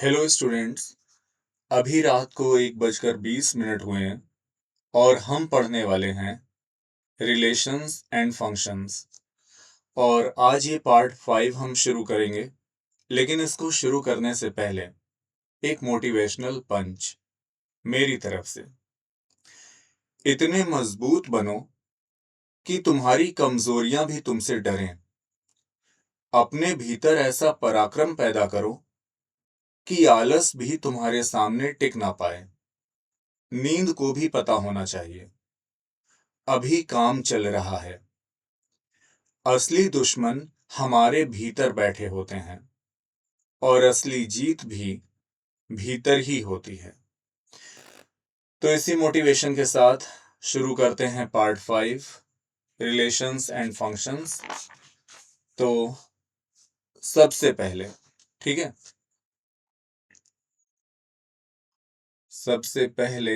Hello students. अभी रात को 1:20 हुए हैं और हम पढ़ने वाले हैं रिलेशंस एंड फंक्शंस। और आज ये पार्ट 5 हम शुरू करेंगे, लेकिन इसको शुरू करने से पहले एक मोटिवेशनल पंच मेरी तरफ से। इतने मजबूत बनो कि तुम्हारी कमजोरियां भी तुमसे डरें। अपने भीतर ऐसा पराक्रम पैदा करो कि आलस भी तुम्हारे सामने टिक ना पाए। नींद को भी पता होना चाहिए अभी काम चल रहा है। असली दुश्मन हमारे भीतर बैठे होते हैं और असली जीत भी भीतर ही होती है। तो इसी मोटिवेशन के साथ शुरू करते हैं पार्ट 5, रिलेशंस एंड फंक्शंस। तो सबसे पहले, ठीक है, सबसे पहले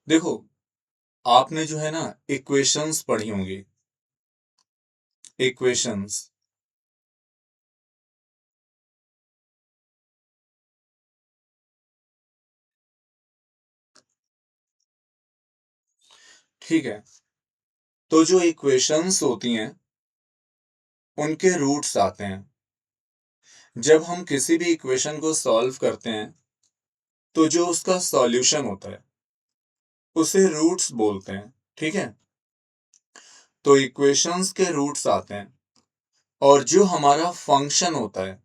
देखो, आपने जो है ना इक्वेशंस पढ़ी होंगी। इक्वेशंस, ठीक है। तो जो इक्वेशंस होती हैं उनके रूट्स आते हैं। जब हम किसी भी इक्वेशन को सॉल्व करते हैं तो जो उसका सॉल्यूशन होता है उसे रूट्स बोलते हैं, ठीक है। तो इक्वेशंस के रूट्स आते हैं और जो हमारा फंक्शन होता है,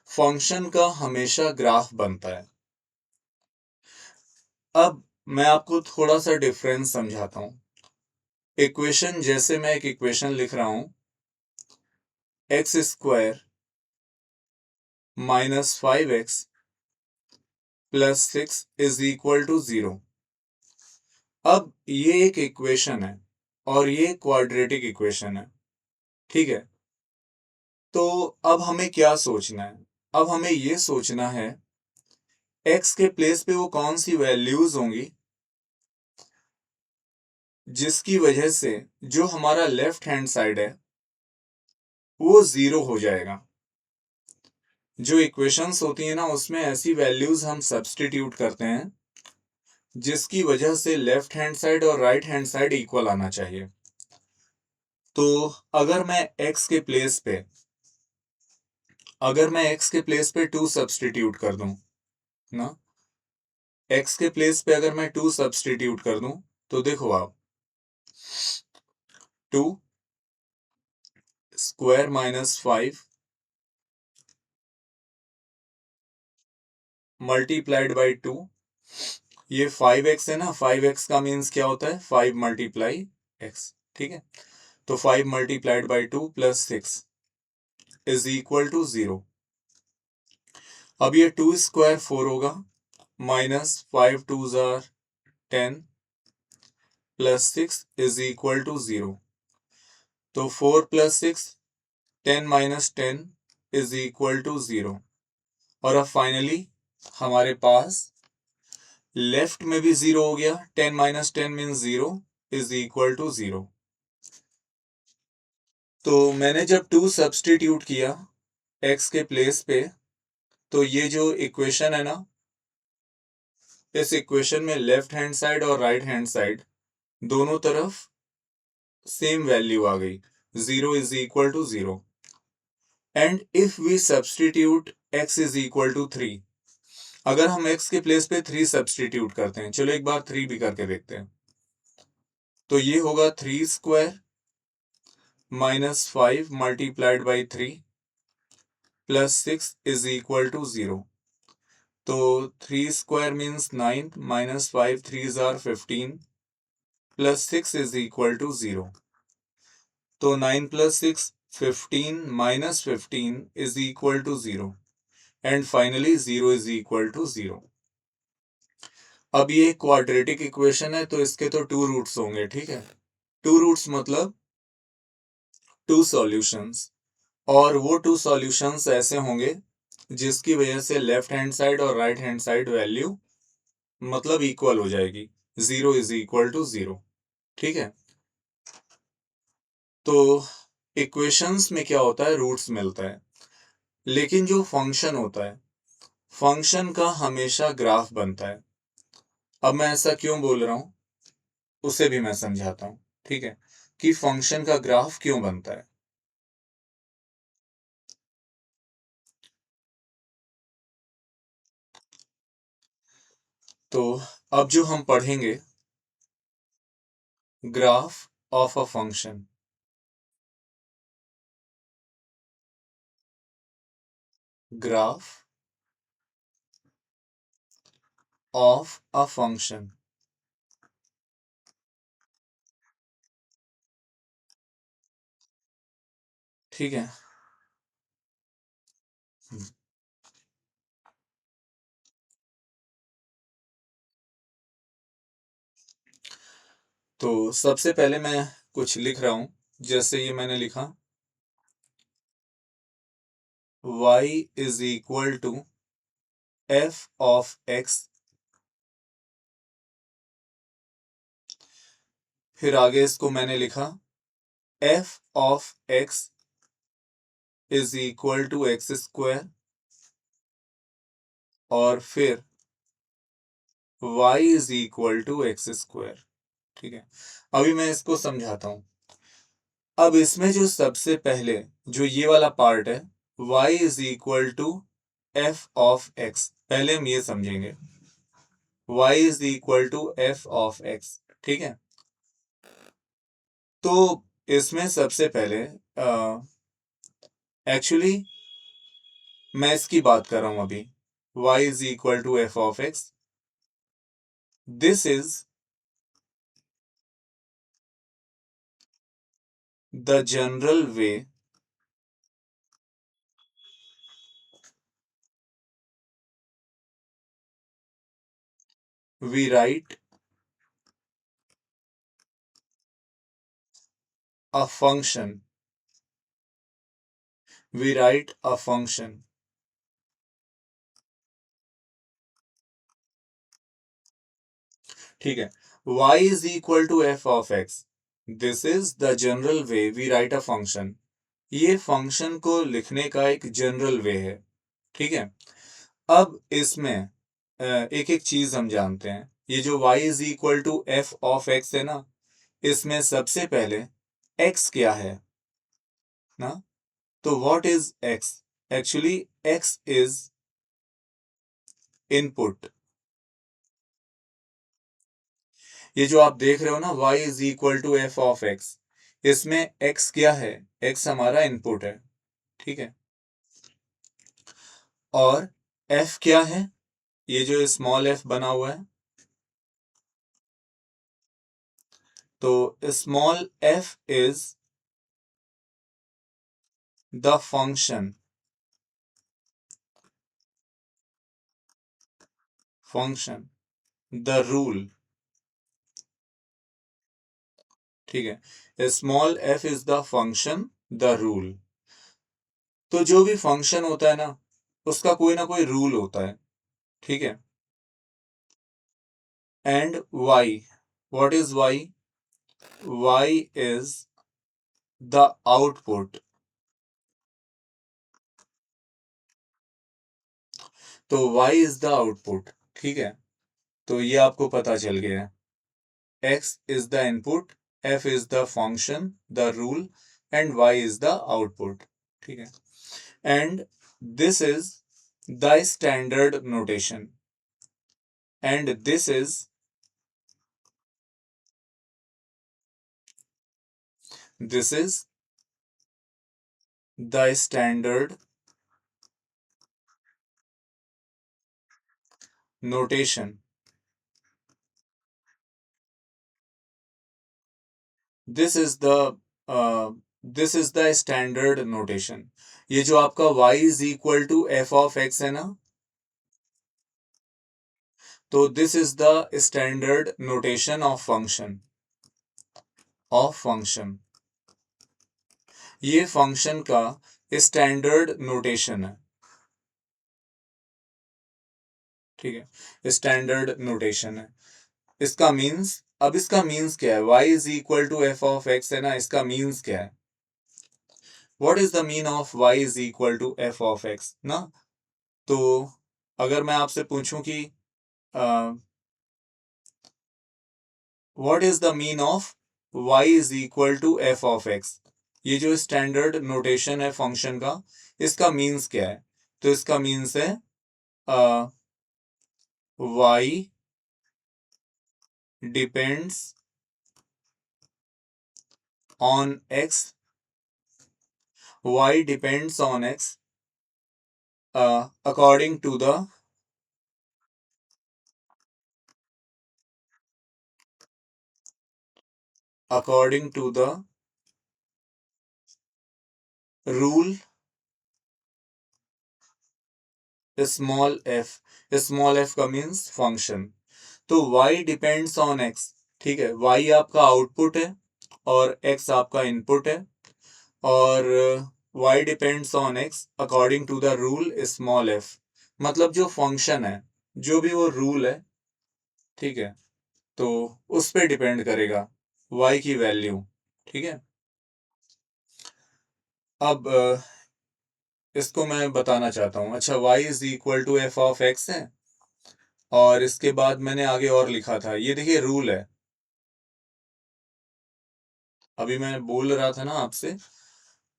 फंक्शन का हमेशा ग्राफ बनता है। अब मैं आपको थोड़ा सा डिफरेंस समझाता हूं। इक्वेशन, जैसे मैं एक इक्वेशन लिख रहा हूं, x² - 5x + 6 = 0। अब ये एक इक्वेशन है और ये क्वाड्रेटिक इक्वेशन है, ठीक है। तो अब हमें क्या सोचना है? अब हमें ये सोचना है x के प्लेस पे वो कौन सी वैल्यूज होंगी जिसकी वजह से जो हमारा लेफ्ट हैंड साइड है वो 0 हो जाएगा। जो इक्वेशंस होती है ना, उसमें ऐसी वैल्यूज हम सब्स्टिट्यूट करते हैं जिसकी वजह से लेफ्ट हैंड साइड और राइट हैंड साइड इक्वल आना चाहिए। तो अगर मैं x के प्लेस पे अगर मैं x के प्लेस पे 2 सब्स्टिट्यूट कर दूं ना, x के प्लेस पे अगर मैं 2 सब्स्टिट्यूट कर दूं, तो देखो आप, 2 स्क्वायर - 5 मल्टीप्लाइड बाई 2। ये 5x है ना, 5x का मीन्स क्या होता है? 5 मल्टीप्लाई x, ठीक है। तो 5 मल्टीप्लाइड बाई 2 + 6 = 0। अब ये 2 स्क्वायर 4 होगा, -5 2 जार 10 + 6 = 0। तो 4 + 6 10 - 10 = 0। और अब फाइनली हमारे पास लेफ्ट में भी 0 हो गया। 10 - 10 मीन्स 0 = 0। तो मैंने जब 2 सब्स्टिट्यूट किया x के प्लेस पे, तो ये जो इक्वेशन है ना, इस इक्वेशन में लेफ्ट हैंड साइड और राइट हैंड साइड दोनों तरफ सेम वैल्यू आ गई, 0 = 0। And if we substitute x = 3, अगर हम x के प्लेस पे 3 सब्स्टिट्यूट करते हैं, चलो एक बार 3 भी करके देखते हैं, तो ये होगा 3 स्क्वायर -5 मल्टीप्लाइड बाई 3 + 6 = 0। तो 3 स्क्वायर मीन्स 9 -5 3 जार 15 + 6 = 0। तो 9 + 6 15 - 15 = 0 एंड फाइनली 0 = 0। अब ये क्वाड्रेटिक इक्वेशन है तो इसके तो 2 रूट्स होंगे, ठीक है। 2 रूट्स मतलब 2 सॉल्यूशंस, और वो 2 सॉल्यूशंस ऐसे होंगे जिसकी वजह से लेफ्ट हैंड साइड और राइट हैंड साइड वैल्यू मतलब इक्वल हो जाएगी, 0 इज इक्वल टू 0। ठीक है, तो इक्वेशंस में क्या होता है, रूट्स मिलता है, लेकिन जो फंक्शन होता है, फंक्शन का हमेशा ग्राफ बनता है। अब मैं ऐसा क्यों बोल रहा हूं, उसे भी मैं समझाता हूं। ठीक है, कि फंक्शन का ग्राफ क्यों बनता है। तो अब जो हम पढ़ेंगे, graph of a function. Graph of a function. ठीक है, तो सबसे पहले मैं कुछ लिख रहा हूं, जैसे ये मैंने लिखा y is equal to f of x। फिर आगे इसको मैंने लिखा f of x is equal to x square, और फिर y is equal to x square. ठीक है, अभी मैं इसको समझाता हूं। अब इसमें जो सबसे पहले जो ये वाला पार्ट है, y is equal to f of x, पहले हम ये समझेंगे, y is equal to f of x। ठीक है, तो इसमें सबसे पहले एक्चुअली मैं इसकी बात कर रहा हूं अभी, y is equal to f of x। This is the general way we write a function. We write a function. ठीक है, y is equal to f of x। This is the general way we write a function. ये function को लिखने का एक general वे है। ठीक है, अब इसमें एक एक चीज हम जानते हैं। ये जो y is equal to f of x है ना, इसमें सबसे पहले x क्या है ना, तो what is x? Actually x is input. ये जो आप देख रहे हो ना, y is equal to f of x, इसमें x क्या है? x हमारा इनपुट है। ठीक है, और f क्या है? ये जो स्मॉल f बना हुआ है, तो small f is the function. Function, the rule. ठीक है, small f is the function, the rule. तो जो भी फंक्शन होता है ना, उसका कोई ना कोई रूल होता है। ठीक है, and y, what is y? y is the output. तो y इज द आउटपुट। ठीक है, तो ये आपको पता चल गया है। x is the input, f is the function, the rule, and y is the output. ठीक है, and this is the standard notation, and this is the standard notation. This is the this is the standard notation. ये जो आपका y is equal to f of x है ना, तो this is the standard notation of function. Of function, ये function का standard notation है। ठीक है, स्टैंडर्ड नोटेशन है। इसका मीन्स, अब इसका मीन्स क्या है, y is equal to f of x है ना, इसका मीन्स क्या है, what is the mean of y is equal to f of x ना। तो अगर मैं आपसे पूछूं कि what is the mean of y is equal to f of x, ये जो स्टैंडर्ड नोटेशन है फंक्शन का, इसका मीन्स क्या है, तो इसका मीन्स है y depends on x, y depends on x according to the according to the rule small f का मीन्स फंक्शन। तो y डिपेंड्स ऑन x, ठीक है, y आपका आउटपुट है और x आपका इनपुट है, और y depends on x according to the rule small f, मतलब जो फंक्शन है, जो भी वो रूल है, ठीक है, तो उस पे डिपेंड करेगा y की वैल्यू, ठीक है। अब इसको मैं बताना चाहता हूँ। अच्छा, y is equal to f of x है, और इसके बाद मैंने आगे और लिखा था, ये देखिए रूल है, अभी मैं बोल रहा था ना आपसे,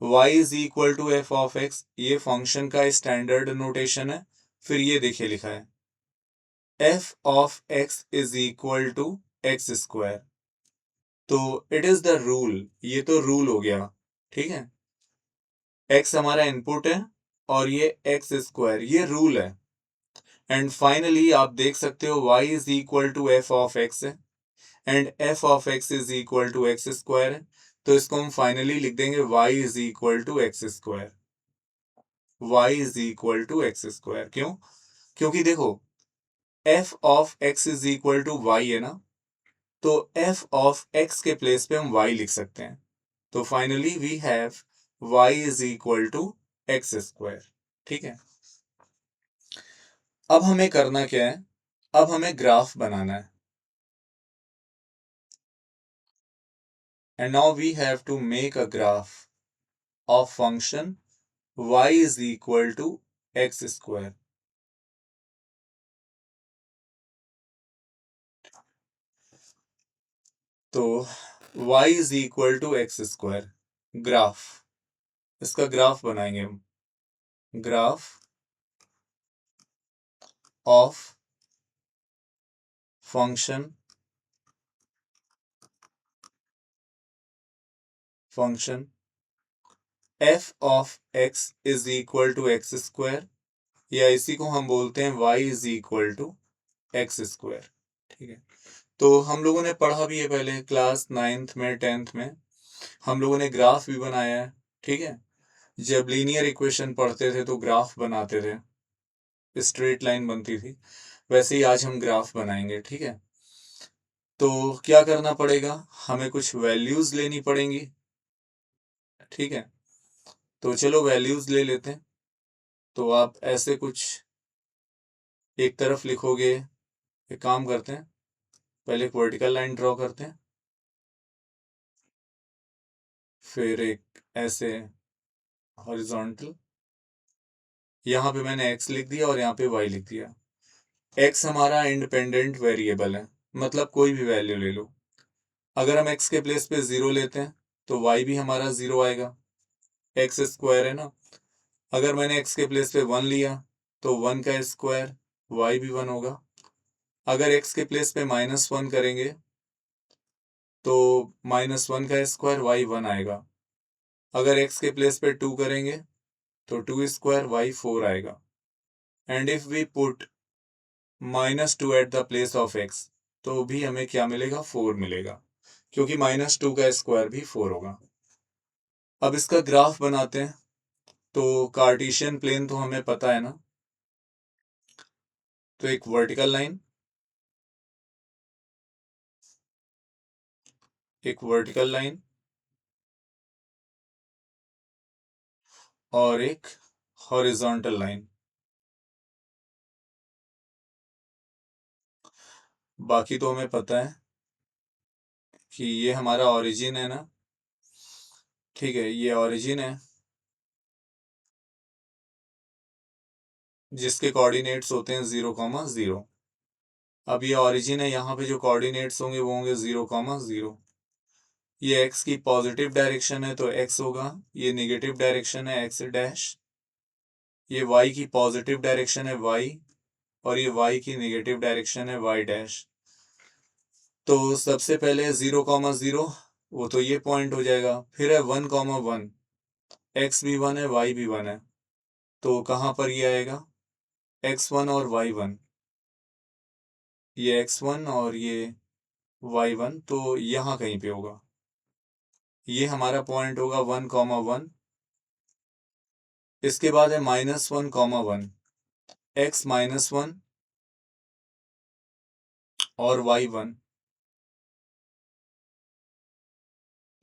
y is equal to f of x, ये फंक्शन का स्टैंडर्ड नोटेशन है। फिर ये देखिए लिखा है f of x is equal to x square, तो इट इज द रूल, ये तो रूल हो गया, ठीक है, x हमारा इनपुट है और ये एक्स स्क्वायर ये रूल है। एंड फाइनली आप देख सकते हो y is equal to f of x है, and f of x is equal to x square है, तो इसको हम फाइनली लिख देंगे y is equal to x square, y is equal to x square. क्यों? क्योंकि देखो f of x is equal to y है ना, तो f ऑफ x के प्लेस पे हम y लिख सकते हैं, तो finally we have y is equal to x square, ठीक है। अब हमें करना क्या है, अब हमें ग्राफ बनाना है, and now we have to make a graph of function y is equal to x square। तो y is equal to x square, graph, इसका ग्राफ बनाएंगे हम, graph of function function f of x is equal to x square, या इसी को हम बोलते हैं y is equal to x square, ठीक है। तो हम लोगों ने पढ़ा भी है पहले क्लास 9th में 10th में, हम लोगों ने ग्राफ भी बनाया है, ठीक है। जब लीनियर इक्वेशन पढ़ते थे तो ग्राफ बनाते थे, स्ट्रेट लाइन बनती थी, वैसे ही आज हम ग्राफ बनाएंगे, ठीक है। तो क्या करना पड़ेगा, हमें कुछ वैल्यूज लेनी पड़ेंगी, ठीक है। तो चलो वैल्यूज ले लेते हैं। तो आप ऐसे कुछ एक तरफ लिखोगे, एक काम करते हैं, पहले एक वर्टिकल लाइन ड्रॉ करते हैं, फिर एक ऐसे हॉरिजॉन्टल, यहाँ पे मैंने x लिख दिया और यहाँ पे y लिख दिया। x हमारा इंडिपेंडेंट वेरिएबल है, मतलब कोई भी वैल्यू ले लो, अगर हम x के प्लेस पे 0 लेते हैं तो y भी हमारा 0 आएगा, एक्स स्क्वायर है ना। अगर मैंने x के प्लेस पे 1 लिया तो 1 का स्क्वायर y भी 1 होगा। अगर x के प्लेस पे -1 करेंगे तो -1 का स्क्वायर y 1 आएगा। अगर x के प्लेस पे 2 करेंगे तो 2 स्क्वायर y 4 आएगा। And if we put -2 at the place of x, तो भी हमें क्या मिलेगा, 4 मिलेगा, क्योंकि -2 का स्क्वायर भी 4 होगा। अब इसका ग्राफ बनाते हैं, तो कार्टेशियन प्लेन तो हमें पता है ना, तो एक वर्टिकल लाइन, एक वर्टिकल लाइन और एक हॉरिजॉन्टल लाइन, बाकी तो हमें पता है कि ये हमारा ओरिजिन है ना, ठीक है, ये ओरिजिन है जिसके कोऑर्डिनेट्स होते हैं 0,0। अब ये ओरिजिन है, यहाँ पे जो कोऑर्डिनेट्स होंगे वो होंगे 0,0। ये x की पॉजिटिव डायरेक्शन है तो x होगा, ये नेगेटिव डायरेक्शन है x डैश, ये y की पॉजिटिव डायरेक्शन है y, और ये y की नेगेटिव डायरेक्शन है y डैश। तो सबसे पहले 0,0, वो तो ये पॉइंट हो जाएगा। फिर है 1,1, x भी 1 है y भी 1 है, तो कहाँ पर ये आएगा, x1 और y1, ये x1 और ये y1, तो यहाँ कहीं पे होगा। ये हमारा पॉइंट होगा 1,1। इसके बाद है -1,1, x -1 और y1,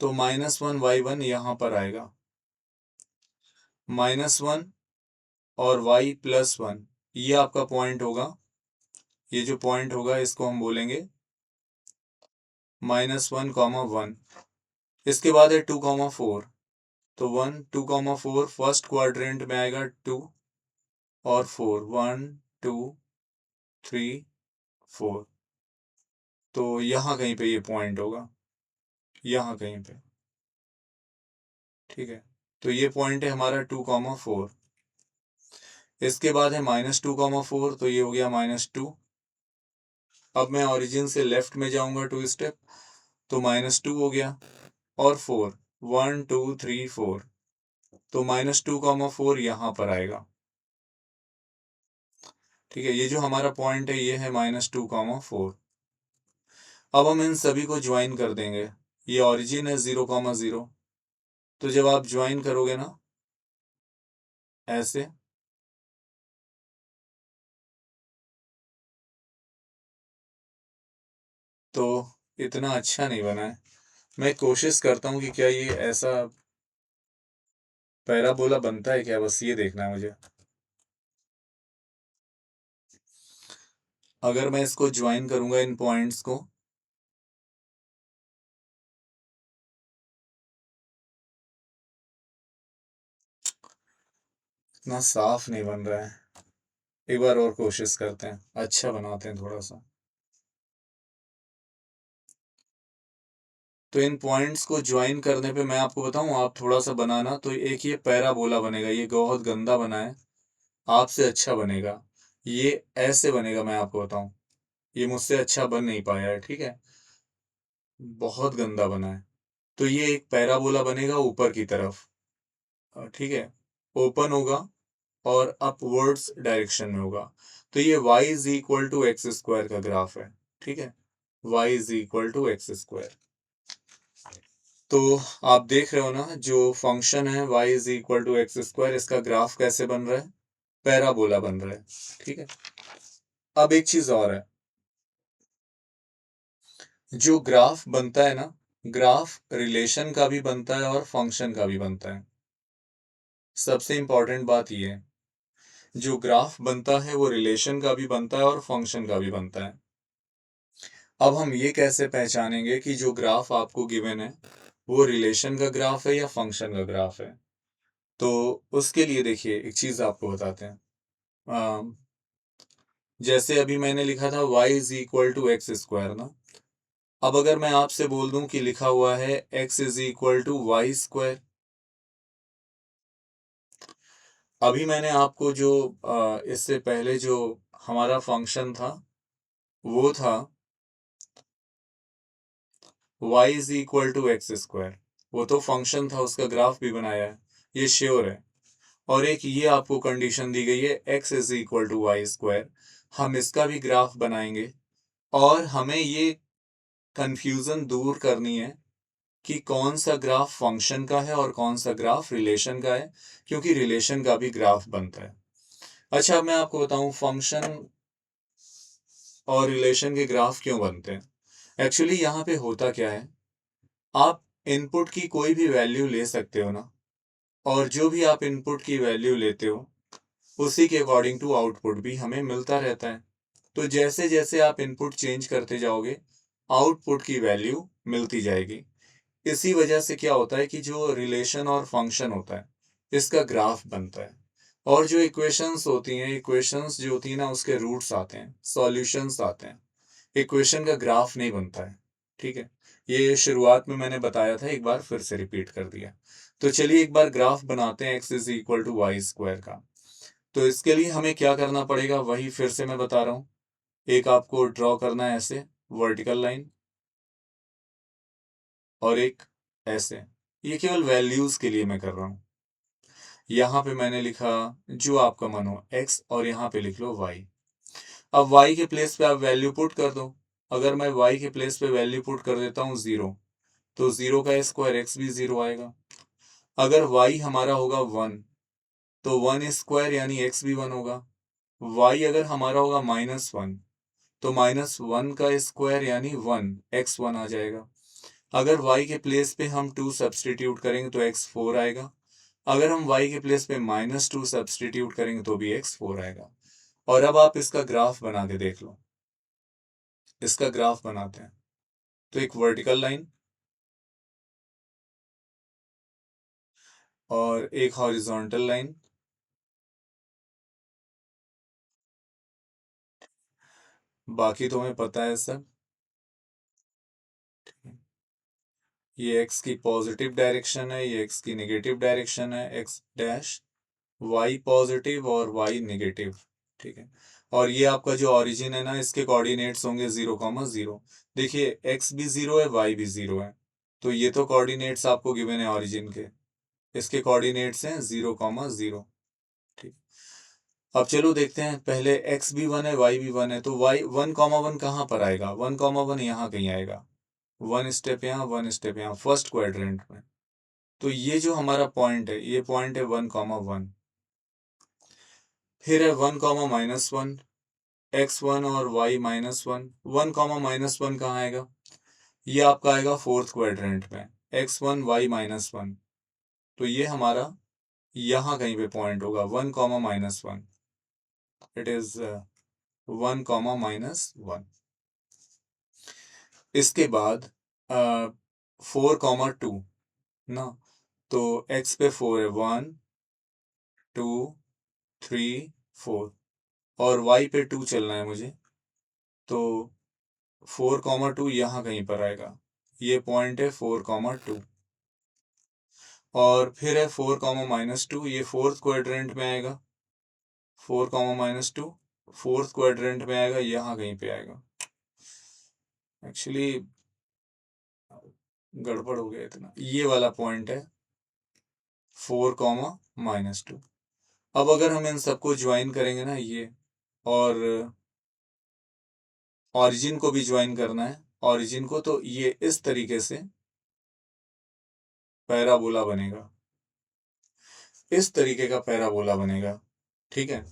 तो -1 y1 यहाँ पर आएगा, -1 और y +1, ये आपका पॉइंट होगा। ये जो पॉइंट होगा इसको हम बोलेंगे -1,1। इसके बाद है 2,4, तो 1 2,4 फर्स्ट क्वाड्रेंट में आएगा 2 और 4, 1 2 3 4, तो यहाँ कहीं पे ये पॉइंट होगा, यहाँ कहीं पे, ठीक है। तो ये पॉइंट है हमारा 2,4। इसके बाद है -2,4, तो ये हो गया -2। अब मैं ओरिजिन से लेफ्ट में जाऊंगा 2 स्टेप, तो -2 हो गया, और 4, 1 2 3 4, तो -2,4 यहाँ पर आएगा, ठीक है। ये जो हमारा पॉइंट है ये है -2,4। अब हम इन सभी को ज्वाइन कर देंगे। ये ओरिजिन है 0,0, तो जब आप ज्वाइन करोगे ना ऐसे, तो इतना अच्छा नहीं बना है। मैं कोशिश करता हूँ कि क्या ये ऐसा पैराबोला बनता है क्या, बस ये देखना है मुझे। अगर मैं इसको ज्वाइन करूंगा इन पॉइंट्स को, इतना साफ नहीं बन रहा है, एक बार और कोशिश करते हैं, अच्छा बनाते हैं थोड़ा सा। तो इन पॉइंट्स को ज्वाइन करने पे मैं आपको बताऊं, आप थोड़ा सा बनाना, तो एक ये पैराबोला बनेगा। ये बहुत गंदा बना है, आपसे अच्छा बनेगा। ये ऐसे बनेगा, मैं आपको बताऊं, ये मुझसे अच्छा बन नहीं पाया है, ठीक है, बहुत गंदा बना है। तो ये एक पैराबोला बनेगा ऊपर की तरफ, ठीक है, ओपन होगा और अपवर्ड्स डायरेक्शन में होगा। तो ये y is equal to x square का ग्राफ है, ठीक है, y is equal to x square. तो आप देख रहे हो ना, जो फंक्शन है y is equal to x square, इसका ग्राफ कैसे बन रहा है, पैराबोला बन रहा है, ठीक है। अब एक चीज और है, जो ग्राफ बनता है ना, ग्राफ रिलेशन का भी बनता है और फंक्शन का भी बनता है। सबसे इंपॉर्टेंट बात ये है, जो ग्राफ बनता है वो रिलेशन का भी बनता है और फंक्शन का भी बनता है। अब हम ये कैसे पहचानेंगे कि जो ग्राफ आपको गिवन है वो रिलेशन का ग्राफ है या फंक्शन का ग्राफ है। तो उसके लिए देखिए, एक चीज आपको बताते हैं। जैसे अभी मैंने लिखा था y is equal to x square ना, अब अगर मैं आपसे बोल दूं कि लिखा हुआ है x is equal to y square, अभी मैंने आपको जो इससे पहले जो हमारा फंक्शन था वो था y is equal to x square, वो तो फंक्शन था, उसका ग्राफ भी बनाया है, ये श्योर है। और एक ये आपको कंडीशन दी गई है x is equal to y square, हम इसका भी ग्राफ बनाएंगे। और हमें ये कंफ्यूजन दूर करनी है कि कौन सा ग्राफ फंक्शन का है और कौन सा ग्राफ रिलेशन का है, क्योंकि रिलेशन का भी ग्राफ बनता है। अच्छा, मैं आपको बताऊं फंक्शन और रिलेशन के ग्राफ क्यों बनते हैं। एक्चुअली यहाँ पे होता क्या है, आप इनपुट की कोई भी वैल्यू ले सकते हो ना, और जो भी आप इनपुट की वैल्यू लेते हो उसी के अकॉर्डिंग टू आउटपुट भी हमें मिलता रहता है। तो जैसे जैसे आप इनपुट चेंज करते जाओगे आउटपुट की वैल्यू मिलती जाएगी। इसी वजह से क्या होता है कि जो रिलेशन और फंक्शन होता है इसका ग्राफ बनता है। और जो इक्वेशंस होती हैं, इक्वेशंस जो होती है ना, उसके रूट्स आते हैं, सॉल्यूशंस आते हैं, इक्वेशन का ग्राफ नहीं बनता है। ठीक है, ये शुरुआत में मैंने बताया था, एक बार फिर से रिपीट कर दिया। तो चलिए एक बार ग्राफ बनाते हैं x is equal to y square का। तो इसके लिए हमें क्या करना पड़ेगा, वही फिर से मैं बता रहा हूँ। एक आपको ड्रॉ करना है ऐसे वर्टिकल लाइन, और एक ऐसे। ये केवल वैल्यूज के लिए मैं कर रहा हूँ। यहाँ पे मैंने लिखा जो आपका मन हो x, और यहाँ पे लिख लो y। अब y के प्लेस पे आप वैल्यू पुट कर दो। अगर मैं y के प्लेस पे वैल्यू पुट कर देता हूँ 0, तो 0 का स्क्वायर x भी 0 आएगा। अगर y हमारा होगा 1, तो 1 स्क्वायर यानी x भी 1 होगा। y अगर हमारा होगा -1, तो -1 का स्क्वायर यानी 1, x 1 आ जाएगा। अगर y के प्लेस पे हम 2 सब्सटीट्यूट करेंगे तो x 4 आएगा। अगर हम y के प्लेस पे -2 सब्सटीट्यूट करेंगे तो भी x 4 आएगा। और अब आप इसका ग्राफ बना के देख लो। इसका ग्राफ बनाते हैं। तो एक वर्टिकल लाइन और एक हॉरिजॉन्टल लाइन, बाकी तो हमें पता है सब। ये x की पॉजिटिव डायरेक्शन है, ये x की नेगेटिव डायरेक्शन है, x डैश, y पॉजिटिव और y नेगेटिव। ठीक है, और ये आपका जो ओरिजिन है ना, इसके कोऑर्डिनेट्स होंगे 0,0। देखिए x भी 0 है, y भी 0 है, तो ये तो कोऑर्डिनेट्स आपको गिवन है ओरिजिन के। इसके कोऑर्डिनेट्स हैं 0,0। ठीक, अब चलो देखते हैं। पहले x भी 1 है, y भी 1 है, तो y 1,1 कहाँ पर आएगा, 1,1 यहाँ कहीं आएगा। 1 स्टेप यहाँ, 1 स्टेप यहाँ, फर्स्ट क्वाड्रेंट में। तो ये जो हमारा पॉइंट है, ये पॉइंट है 1,1। फिर है 1,-1, x1 और y-1। 1,-1 कहाँ आएगा, ये आपका आएगा फोर्थ क्वाड्रेंट में, x1 y-1। तो ये हमारा यहाँ कहीं पे पॉइंट होगा 1,-1। It is 1,-1। इसके बाद 4,2 ना, तो x पे 4 है, 1 2 3 4, और y पे 2 चलना है मुझे, तो 4,2 यहाँ कहीं पर आएगा। ये पॉइंट है 4,2। और फिर है 4,-2, ये फोर्थ क्वाड्रेंट में आएगा। 4,-2 फोर्थ क्वाड्रेंट में आएगा, यहाँ कहीं पे आएगा। एक्चुअली गड़बड़ हो गया इतना, ये वाला पॉइंट है 4,-2। अब अगर हम इन सबको ज्वाइन करेंगे ना, ये और ऑरिजिन को भी ज्वाइन करना है, ऑरिजिन को, तो ये इस तरीके से पैराबोला बनेगा, इस तरीके का पैराबोला बनेगा। ठीक है,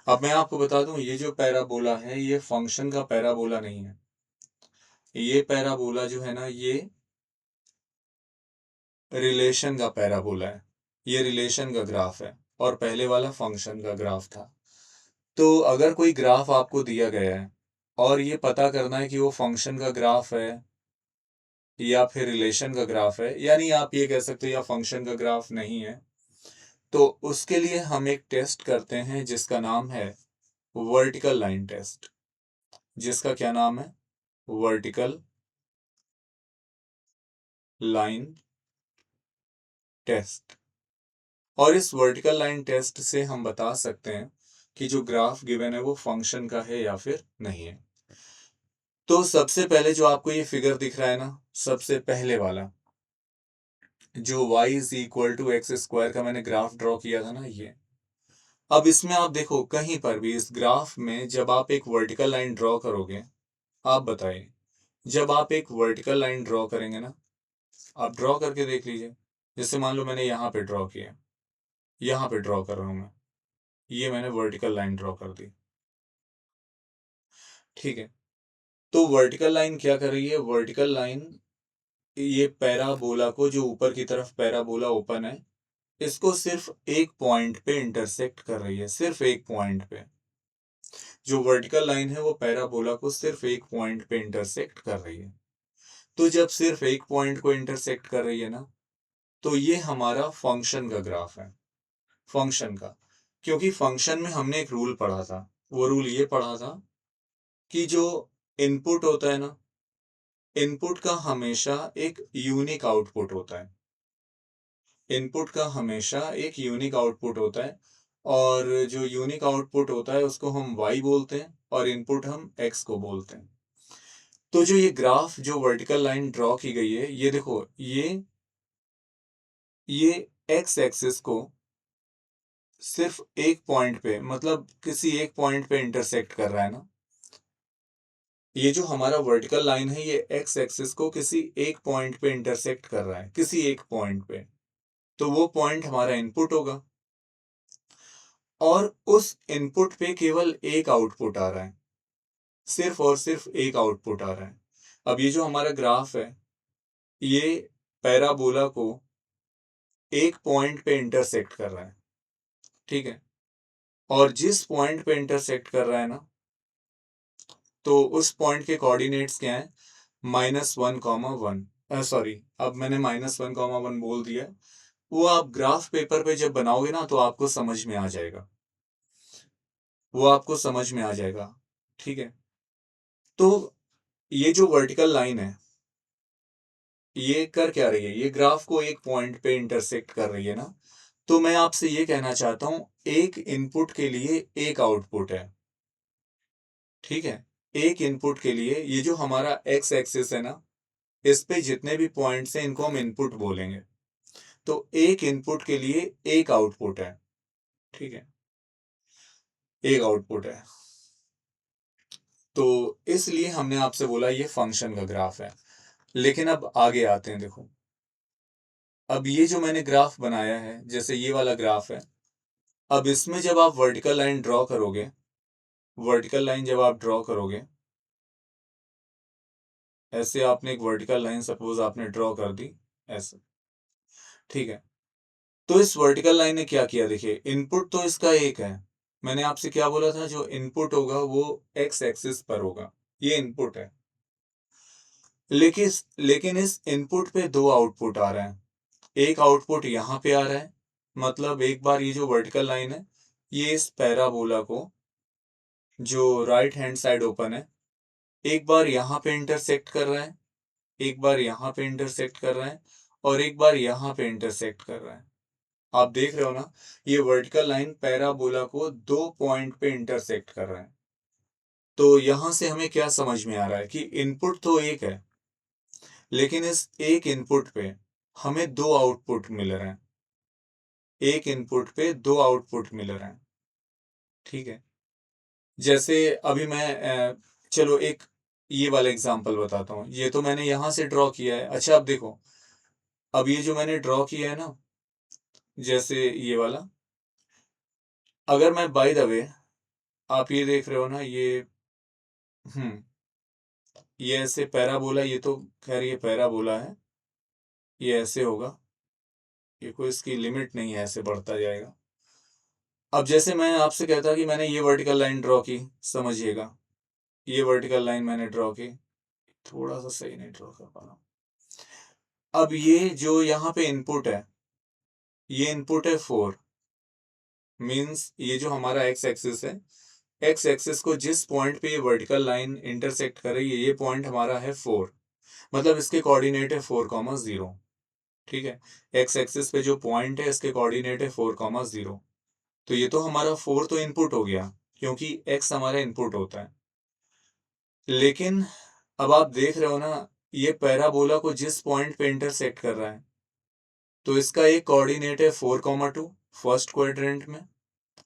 अब मैं आपको बता दूं, ये जो पैराबोला है ये फंक्शन का पैराबोला नहीं है। ये पैराबोला जो है ना, ये रिलेशन का पैराबोला है। ये रिलेशन का ग्राफ है, और पहले वाला फंक्शन का ग्राफ था। तो अगर कोई ग्राफ आपको दिया गया है और ये पता करना है कि वो फंक्शन का ग्राफ है या फिर रिलेशन का ग्राफ है, यानी आप ये कह सकते हो या फंक्शन का ग्राफ नहीं है, तो उसके लिए हम एक टेस्ट करते हैं जिसका नाम है वर्टिकल लाइन टेस्ट। जिसका क्या नाम है, वर्टिकल लाइन टेस्ट। और इस वर्टिकल लाइन टेस्ट से हम बता सकते हैं कि जो ग्राफ गिवन है वो फंक्शन का है या फिर नहीं है। तो सबसे पहले जो आपको ये फिगर दिख रहा है ना, सबसे पहले वाला जो y is equal to x square का मैंने ग्राफ ड्रॉ किया था ना, ये। अब इसमें आप देखो, कहीं पर भी इस ग्राफ में जब आप एक वर्टिकल लाइन ड्रॉ करोगे, आप बताइए, जब आप एक वर्टिकल लाइन ड्रॉ करेंगे ना, आप ड्रॉ करके देख लीजिए। जैसे मान लो मैंने यहाँ पे ड्रॉ किया, यहाँ पे ड्रॉ कर रहा हूँ मैं, ये मैंने वर्टिकल लाइन ड्रॉ कर दी। ठीक है, तो वर्टिकल लाइन क्या कर रही है, वर्टिकल लाइन ये पैराबोला को, जो ऊपर की तरफ पैराबोला ओपन है, इसको सिर्फ एक पॉइंट पे इंटरसेक्ट कर रही है, सिर्फ एक पॉइंट पे। जो वर्टिकल लाइन है वो पैराबोला को सिर्फ एक पॉइंट पे इंटरसेक्ट कर रही है। तो जब सिर्फ एक पॉइंट को इंटरसेक्ट कर रही है ना, तो ये हमारा फंक्शन का ग्राफ है, फंक्शन का। क्योंकि फंक्शन में हमने एक रूल पढ़ा था, वो रूल ये पढ़ा था कि जो इनपुट होता है ना, इनपुट का हमेशा एक यूनिक आउटपुट होता है। इनपुट का हमेशा एक यूनिक आउटपुट होता है, और जो यूनिक आउटपुट होता है उसको हम y बोलते हैं और इनपुट हम x को बोलते हैं। तो जो ये ग्राफ, जो वर्टिकल लाइन ड्रॉ की गई है, ये देखो, ये x एक्सिस को सिर्फ एक पॉइंट पे, मतलब किसी एक पॉइंट पे इंटरसेक्ट कर रहा है ना। ये जो हमारा वर्टिकल लाइन है, ये x एक्सिस को किसी एक पॉइंट पे इंटरसेक्ट कर रहा है, किसी एक पॉइंट पे। तो वो पॉइंट हमारा इनपुट होगा, और उस इनपुट पे केवल एक आउटपुट आ रहा है, सिर्फ और सिर्फ एक आउटपुट आ रहा है। अब ये जो हमारा ग्राफ है, ये पैराबोला को एक पॉइंट पे इंटरसेक्ट कर रहा है, ठीक है। और जिस पॉइंट पे इंटरसेक्ट कर रहा है ना, तो उस पॉइंट के कोऑर्डिनेट्स क्या है, -1, सॉरी, अब मैंने -1, बोल दिया। वो आप ग्राफ पेपर पे जब बनाओगे ना, तो आपको समझ में आ जाएगा, वो आपको समझ में आ जाएगा, ठीक है। तो ये जो वर्टिकल लाइन है, ये कर क्या रही है, ये ग्राफ को एक पॉइंट पे इंटरसेक्ट कर रही है ना। तो मैं आपसे ये कहना चाहता हूं, एक इनपुट के लिए एक आउटपुट है, ठीक है। एक इनपुट के लिए ये जो हमारा एक्स एक्सिस है ना, इस पे जितने भी पॉइंट्स हैं इनको हम इनपुट बोलेंगे। तो एक इनपुट के लिए एक आउटपुट है, ठीक है, एक आउटपुट है। तो इसलिए हमने आपसे बोला ये फंक्शन का ग्राफ है। लेकिन अब आगे आते हैं, देखो, अब ये जो मैंने ग्राफ बनाया है, जैसे ये वाला ग्राफ है, अब इसमें जब आप वर्टिकल लाइन ड्रॉ करोगे, वर्टिकल लाइन जब आप ड्रॉ करोगे, ऐसे आपने एक वर्टिकल लाइन सपोज आपने ड्रॉ कर दी, ऐसे, ठीक है। तो इस वर्टिकल लाइन ने क्या किया, देखिए, इनपुट तो इसका एक है। मैंने आपसे क्या बोला था, जो इनपुट होगा वो एक्स एक्सिस पर होगा, ये इनपुट है। लेकिन इस इनपुट पे दो आउटपुट आ रहे हैं। एक आउटपुट यहाँ पे आ रहा है, मतलब एक बार ये जो वर्टिकल लाइन है, ये इस पैराबोला को, जो राइट हैंड साइड ओपन है, एक बार यहाँ पे इंटरसेक्ट कर रहा है, एक बार यहाँ पे इंटरसेक्ट कर रहा है, और एक बार यहाँ पे इंटरसेक्ट कर रहा है। आप देख रहे हो ना, ये वर्टिकल लाइन पैराबोला को दो पॉइंट पे इंटरसेक्ट कर रहा है। तो यहां से हमें क्या समझ में आ रहा है कि इनपुट तो एक है, लेकिन इस एक इनपुट पे हमें दो आउटपुट मिल रहे हैं, एक इनपुट पे दो आउटपुट मिल रहे हैं, ठीक है। जैसे अभी मैं चलो एक ये वाला एग्जांपल बताता हूँ। ये तो मैंने यहां से ड्रॉ किया है। अच्छा, अब देखो, अब ये जो मैंने ड्रॉ किया है ना, जैसे ये वाला, अगर मैं बाय द वे, आप ये देख रहे हो ना, हम्म ये ऐसे पैराबोला, ये तो खैर ये पैराबोला है, ये ऐसे होगा, ये कोई इसकी लिमिट नहीं है, ऐसे बढ़ता जाएगा। अब जैसे मैं आपसे कहता कि मैंने ये वर्टिकल लाइन ड्रॉ की, समझिएगा, ये वर्टिकल लाइन मैंने ड्रॉ की, थोड़ा सा सही नहीं ड्रॉ कर पा रहा हूं। अब ये जो यहाँ पे इनपुट है, ये इनपुट है 4, मीन्स ये जो हमारा एक्स एक्सिस है, एक्स एक्सिस को जिस पॉइंट पे ये वर्टिकल लाइन इंटरसेक्ट कर रही है, ये पॉइंट हमारा है 4, मतलब इसके कोऑर्डिनेट है 4,0, ठीक है। एक्स एक्सिस पे जो पॉइंट है, इसके कोऑर्डिनेट है 4,0। तो ये तो हमारा 4 तो इनपुट हो गया, क्योंकि एक्स हमारा इनपुट होता है। लेकिन अब आप देख रहे हो ना, ये पैराबोला को जिस पॉइंट पे इंटरसेक्ट कर रहा है, तो इसका एक कोऑर्डिनेट है 4,2 फर्स्ट क्वाड्रेंट में,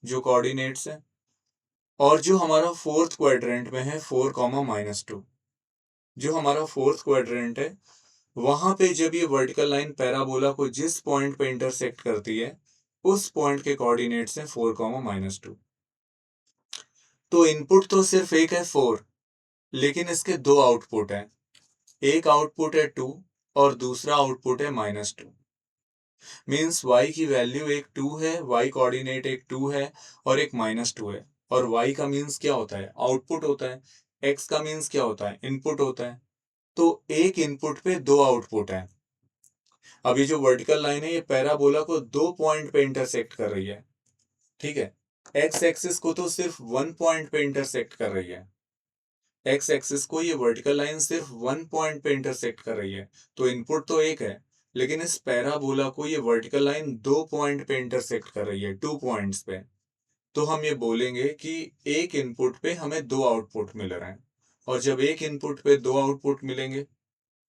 जो कोऑर्डिनेट्स है, और जो हमारा फोर्थ क्वाड्रेंट में है 4,-2, जो हमारा फोर्थ क्वाड्रेंट है, वहां पे जब ये वर्टिकल लाइन पैराबोला को जिस पॉइंट पे इंटरसेक्ट करती है, उस पॉइंट के कोऑर्डिनेट्स हैं 4,-2। तो इनपुट तो सिर्फ एक है 4, लेकिन इसके दो आउटपुट हैं, एक आउटपुट है 2 और दूसरा आउटपुट है -2। मीन्स y की वैल्यू एक 2 है, y कोऑर्डिनेट एक 2 है और एक -2 है, और y का मीन्स क्या होता है, आउटपुट होता है, x का मीन्स क्या होता है, इनपुट होता है। तो एक इनपुट पे दो आउटपुट है। अब ये जो वर्टिकल लाइन है ये पैराबोला को दो पॉइंट पे इंटरसेक्ट कर रही है, ठीक है। एक्स एक्सिस को तो सिर्फ वन पॉइंट पे इंटरसेक्ट कर रही है, एक्स एक्सिस को ये वर्टिकल लाइन सिर्फ वन पॉइंट पे इंटरसेक्ट कर रही है। तो इनपुट तो एक है, लेकिन इस पैराबोला को ये वर्टिकल लाइन दो पॉइंट पे इंटरसेक्ट कर रही है, 2 पॉइंट्स पे। तो हम ये बोलेंगे कि एक इनपुट पे हमें दो आउटपुट मिल रहे हैं, और जब एक इनपुट पे दो आउटपुट मिलेंगे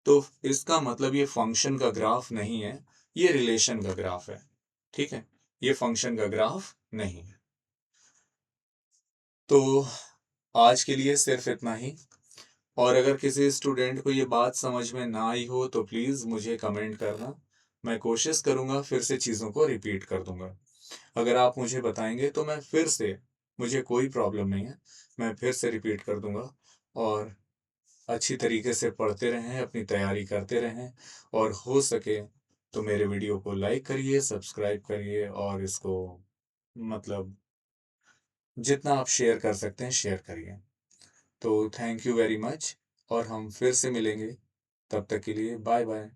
तो इसका मतलब ये फंक्शन का ग्राफ नहीं है, ये रिलेशन का ग्राफ है, ठीक है। ये फंक्शन का ग्राफ नहीं है। तो आज के लिए सिर्फ इतना ही। और अगर किसी स्टूडेंट को ये बात समझ में ना आई हो तो प्लीज़ मुझे कमेंट करना, मैं कोशिश करूँगा फिर से चीज़ों को रिपीट कर दूँगा। अगर आप मुझे बताएंगे तो मैं फिर से, मुझे कोई प्रॉब्लम नहीं है, मैं फिर से रिपीट कर दूँगा। और अच्छी तरीके से पढ़ते रहें, अपनी तैयारी करते रहें, और हो सके तो मेरे वीडियो को लाइक करिए, सब्सक्राइब करिए, और इसको मतलब जितना आप शेयर कर सकते हैं शेयर करिए। तो थैंक यू वेरी मच, और हम फिर से मिलेंगे। तब तक के लिए बाय बाय।